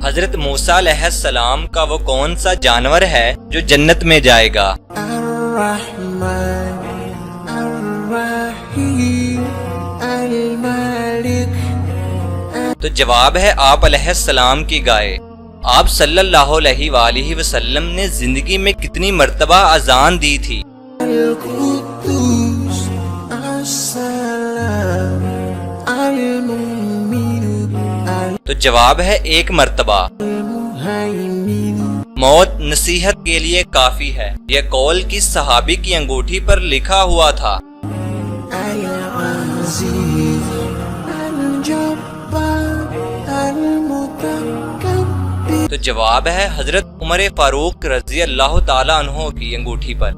حضرت موسیٰ علیہ السلام کا وہ کون سا جانور ہے جو جنت میں جائے گا؟ الرحمن الرحیم المالک۔ تو جواب ہے آپ علیہ السلام کی گائے۔ آپ صلی اللہ علیہ وآلہ وسلم نے زندگی میں کتنی مرتبہ اذان دی تھی؟ القدوس السلام المؤمن تو جواب ہے ایک مرتبہ۔ المہیمن۔ موت نصیحت کے لیے کافی ہے، یہ قول کس صحابی کی انگوٹھی پر لکھا ہوا تھا؟ العزیز الجبار المتکبر۔ تو جواب ہے حضرت عمر فاروق رضی اللہ تعالیٰ عنہ کی انگوٹھی پر۔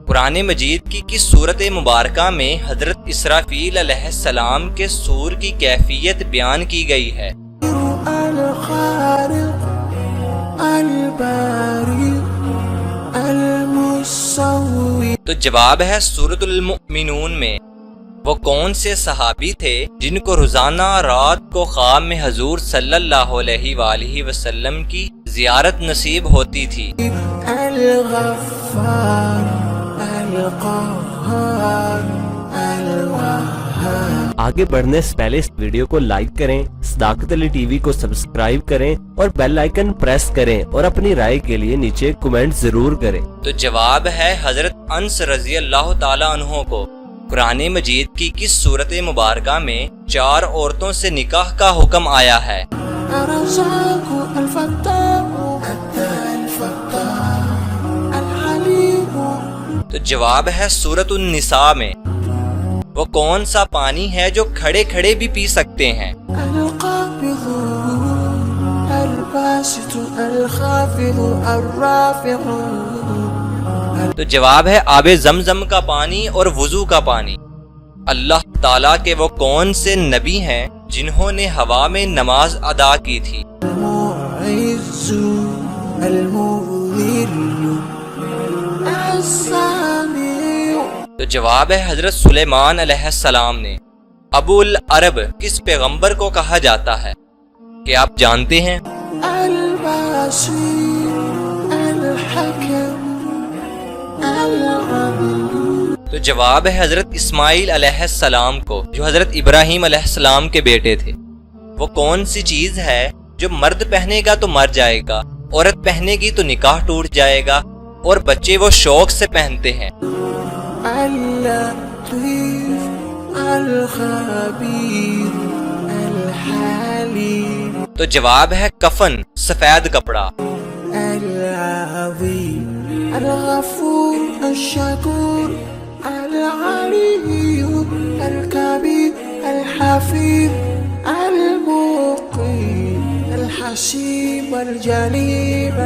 قرآن مجید کی کس صورت مبارکہ میں حضرت اسرافیل علیہ السلام کے سور کی کیفیت بیان کی گئی ہے؟ الخالق الباری المصور۔ تو جواب ہے سورۃ المؤمنون میں۔ وہ کون سے صحابی تھے جن کو روزانہ رات کو خواب میں حضور صلی اللہ علیہ وآلہ وسلم کی زیارت نصیب ہوتی تھی؟ الغفار القہار الوہاب۔ آگے بڑھنے سے پہلے اس ویڈیو کو لائک کریں، صداقت علی ٹی وی کو سبسکرائب کریں اور بیل آئیکن پریس کریں اور اپنی رائے کے لیے نیچے کمنٹ ضرور کریں۔ تو جواب ہے حضرت انس رضی اللہ تعالیٰ عنہ کو قرآن مجید کی کس صورت مبارکہ میں 4 عورتوں سے نکاح کا حکم آیا ہے؟ الرزاق الفتاح الفتاح العلیم۔ تو جواب ہے سورۃ النساء میں۔ وہ کون سا پانی ہے جو کھڑے کھڑے بھی پی سکتے ہیں؟ القابض الباسط الخافض الرافع۔ تو جواب ہے آب زمزم کا پانی اور وضو کا پانی۔ اللہ تعالیٰ کے وہ کون سے نبی ہیں جنہوں نے ہوا میں نماز ادا کی تھی؟ المعز المذل السمیع۔ تو جواب ہے حضرت سلیمان علیہ السلام نے۔ ابو العرب کس پیغمبر کو کہا جاتا ہے؟ کیا آپ جانتے ہیں؟ البصیر الحکم العلیم۔ تو جواب ہے حضرت اسماعیل علیہ السلام کو، جو حضرت ابراہیم علیہ السلام کے بیٹے تھے۔ وہ کون سی چیز ہے جو مرد پہنے گا تو مر جائے گا، عورت پہنے گی تو نکاح ٹوٹ جائے گا، اور بچے وہ شوق سے پہنتے ہیں؟ اللطیف الخبیر الحلیم۔ تو جواب ہے کفن، سفید کپڑا۔ العظیم الغفور الشکور العلی الکبیر الحفیظ المقیم الحسیب الجلیل